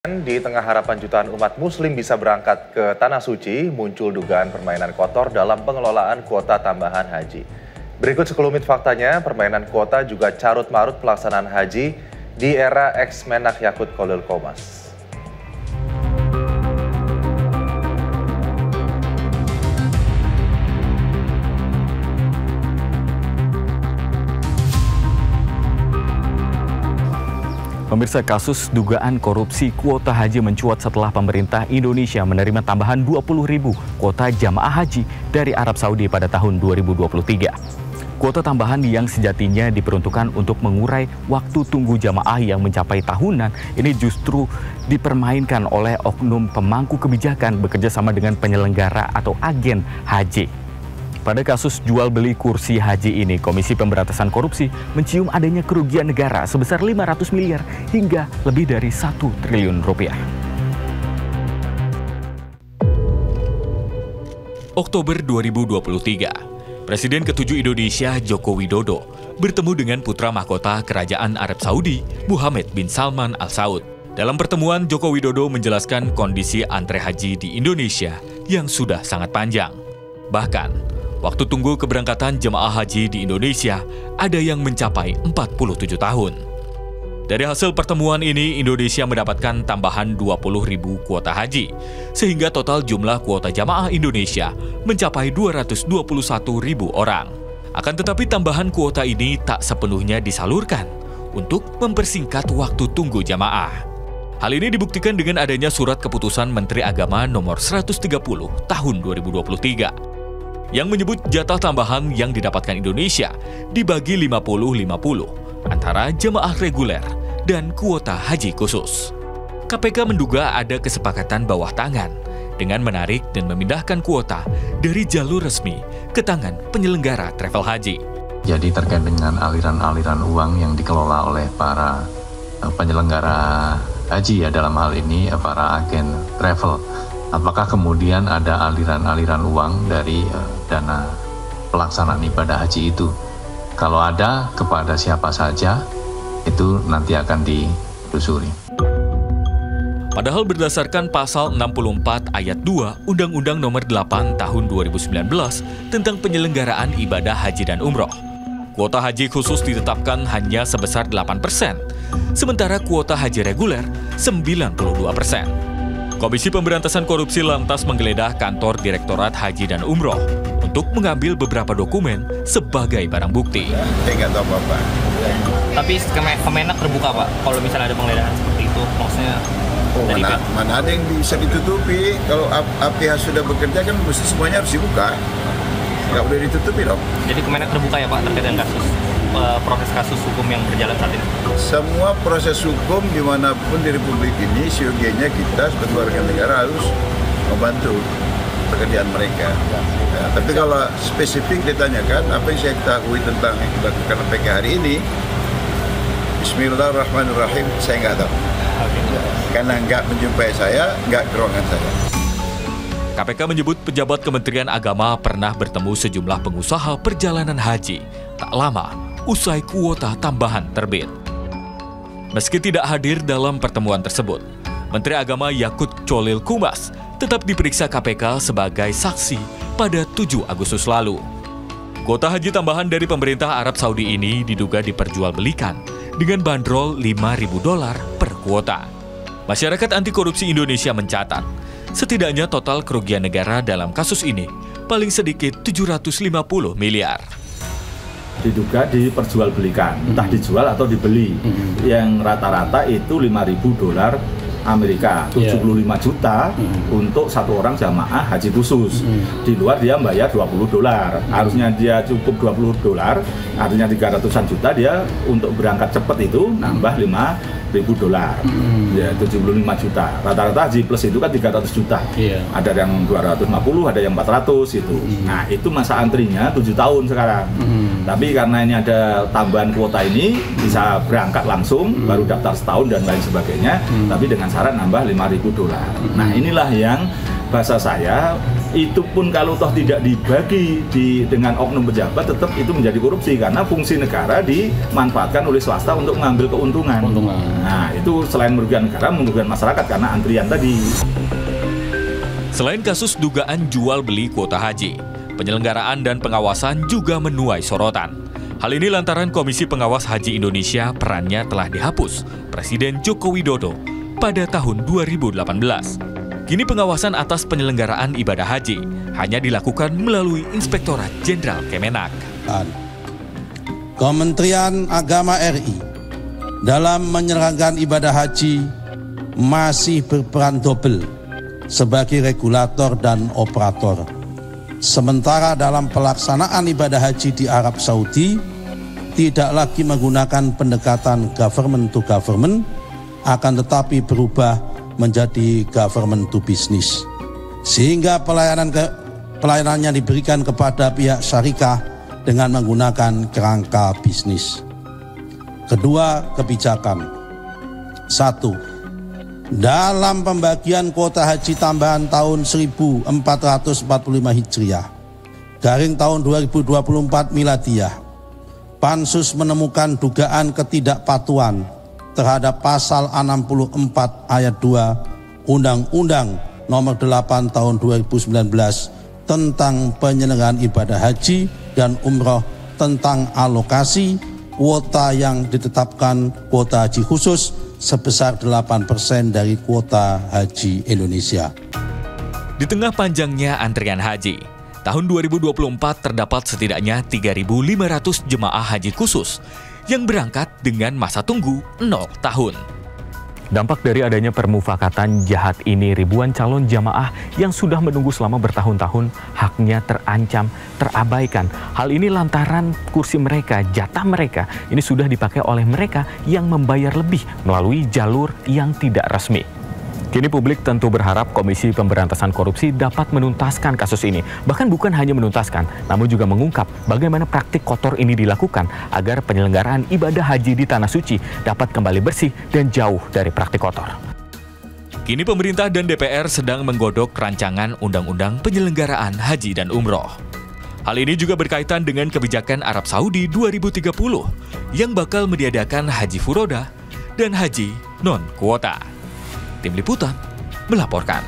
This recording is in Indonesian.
Di tengah harapan jutaan umat muslim bisa berangkat ke Tanah Suci, muncul dugaan permainan kotor dalam pengelolaan kuota tambahan haji. Berikut sekelumit faktanya, permainan kuota juga carut-marut pelaksanaan haji di era ex-Menak Yakut Khalil Qomas. Pemirsa, kasus dugaan korupsi kuota haji mencuat setelah pemerintah Indonesia menerima tambahan 20.000 kuota jamaah haji dari Arab Saudi pada tahun 2023. Kuota tambahan yang sejatinya diperuntukkan untuk mengurai waktu tunggu jamaah yang mencapai tahunan ini justru dipermainkan oleh oknum pemangku kebijakan bekerja sama dengan penyelenggara atau agen haji. Pada kasus jual beli kursi haji ini, Komisi Pemberantasan Korupsi mencium adanya kerugian negara sebesar 500 miliar hingga lebih dari 1 triliun rupiah. Oktober 2023, Presiden ke-7 Indonesia Joko Widodo bertemu dengan putra mahkota Kerajaan Arab Saudi, Muhammad bin Salman Al Saud. Dalam pertemuan, Joko Widodo menjelaskan kondisi antre haji di Indonesia yang sudah sangat panjang. Bahkan, waktu tunggu keberangkatan jemaah haji di Indonesia ada yang mencapai 47 tahun. Dari hasil pertemuan ini, Indonesia mendapatkan tambahan 20.000 kuota haji, sehingga total jumlah kuota jamaah Indonesia mencapai 221.000 orang. Akan tetapi tambahan kuota ini tak sepenuhnya disalurkan untuk mempersingkat waktu tunggu jamaah. Hal ini dibuktikan dengan adanya surat keputusan Menteri Agama nomor 130 tahun 2023. yang menyebut jatah tambahan yang didapatkan Indonesia dibagi 50-50 antara jemaah reguler dan kuota haji khusus. KPK menduga ada kesepakatan bawah tangan dengan menarik dan memindahkan kuota dari jalur resmi ke tangan penyelenggara travel haji. Jadi terkait dengan aliran-aliran uang yang dikelola oleh para penyelenggara haji, ya dalam hal ini para agen travel. Apakah kemudian ada aliran-aliran uang dari dana pelaksanaan ibadah haji itu? Kalau ada, kepada siapa saja, itu nanti akan ditelusuri. Padahal berdasarkan pasal 64 ayat 2 Undang-Undang Nomor 8 Tahun 2019 tentang penyelenggaraan ibadah haji dan umroh, kuota haji khusus ditetapkan hanya sebesar 8%, sementara kuota haji reguler 92%. Komisi Pemberantasan Korupsi lantas menggeledah kantor Direktorat Haji dan Umroh untuk mengambil beberapa dokumen sebagai barang bukti. Saya nggak tahu apa-apa. Tapi Kemenak terbuka, Pak, kalau misalnya ada penggeledahan seperti itu, maksudnya mana ada yang bisa ditutupi. Kalau APH sudah bekerja kan mesti semuanya harus dibuka. Nggak boleh ditutupi dong. Jadi Kemenak terbuka ya, Pak, terkait dengan proses kasus hukum yang berjalan saat ini? Semua proses hukum dimanapun di Republik ini, siogianya kita sebagai warga negara harus membantu pekerjaan mereka. Ya, tapi kalau spesifik ditanyakan, apa yang saya ketahui tentang yang dilakukan PK hari ini, Bismillahirrahmanirrahim, saya nggak tahu. Karena nggak menjumpai saya, nggak ke ruangan saya. KPK menyebut pejabat Kementerian Agama pernah bertemu sejumlah pengusaha perjalanan haji tak lama usai kuota tambahan terbit. Meski tidak hadir dalam pertemuan tersebut, Menteri Agama Yakut Khalil Qomas tetap diperiksa KPK sebagai saksi pada 7 Agustus lalu. Kuota haji tambahan dari pemerintah Arab Saudi ini diduga diperjualbelikan dengan bandrol $5.000 per kuota. Masyarakat anti korupsi Indonesia mencatat, setidaknya total kerugian negara dalam kasus ini paling sedikit 750 miliar. Diduga diperjualbelikan, entah dijual atau dibeli. Yang rata-rata itu $5.000 Amerika, 75 juta untuk satu orang jamaah haji khusus. Di luar dia bayar $20. Harusnya dia cukup $20, artinya 300-an juta dia untuk berangkat cepat itu nambah $5.000. Ya 75 juta. Rata-rata haji plus itu kan 300 juta. Ada yang 250, ada yang 400 itu. Nah, itu masa antrinya 7 tahun sekarang. Tapi karena ini ada tambahan kuota ini bisa berangkat langsung, baru daftar setahun dan lain sebagainya, tapi dengan syarat nambah $5.000. Nah, inilah yang bahasa saya itu pun kalau toh tidak dibagi dengan oknum pejabat, tetap itu menjadi korupsi karena fungsi negara dimanfaatkan oleh swasta untuk mengambil keuntungan. Nah, itu selain merugikan negara, merugikan masyarakat karena antrian tadi. Selain kasus dugaan jual beli kuota haji, penyelenggaraan dan pengawasan juga menuai sorotan. Hal ini lantaran Komisi Pengawas Haji Indonesia perannya telah dihapus Presiden Joko Widodo pada tahun 2018. Kini pengawasan atas penyelenggaraan ibadah haji hanya dilakukan melalui Inspektorat Jenderal Kemenak. Kementerian Agama RI dalam menyelenggarakan ibadah haji masih berperan double sebagai regulator dan operator. Sementara dalam pelaksanaan ibadah haji di Arab Saudi tidak lagi menggunakan pendekatan government to government, akan tetapi berubah menjadi government to business, sehingga pelayanannya diberikan kepada pihak syarikah dengan menggunakan kerangka bisnis. Kedua, kebijakan. 1. Dalam pembagian kuota haji tambahan tahun 1445 Hijriah garing tahun 2024 Miladiyah, Pansus menemukan dugaan ketidakpatuhan terhadap pasal 64 ayat 2 Undang-Undang Nomor 8 Tahun 2019 tentang penyelenggaraan ibadah haji dan umroh tentang alokasi kuota yang ditetapkan kuota haji khusus sebesar 8% dari kuota haji Indonesia. Di tengah panjangnya antrian haji, tahun 2024 terdapat setidaknya 3.500 jemaah haji khusus yang berangkat dengan masa tunggu 0 tahun. Dampak dari adanya permufakatan jahat ini, ribuan calon jamaah yang sudah menunggu selama bertahun-tahun haknya terancam, terabaikan. Hal ini lantaran kursi mereka, jatah mereka, ini sudah dipakai oleh mereka yang membayar lebih melalui jalur yang tidak resmi. Kini publik tentu berharap Komisi Pemberantasan Korupsi dapat menuntaskan kasus ini. Bahkan bukan hanya menuntaskan, namun juga mengungkap bagaimana praktik kotor ini dilakukan agar penyelenggaraan ibadah haji di Tanah Suci dapat kembali bersih dan jauh dari praktik kotor. Kini pemerintah dan DPR sedang menggodok rancangan Undang-Undang Penyelenggaraan Haji dan Umroh. Hal ini juga berkaitan dengan kebijakan Arab Saudi 2030 yang bakal meniadakan haji furoda dan haji non-kuota. Tim Liputan melaporkan.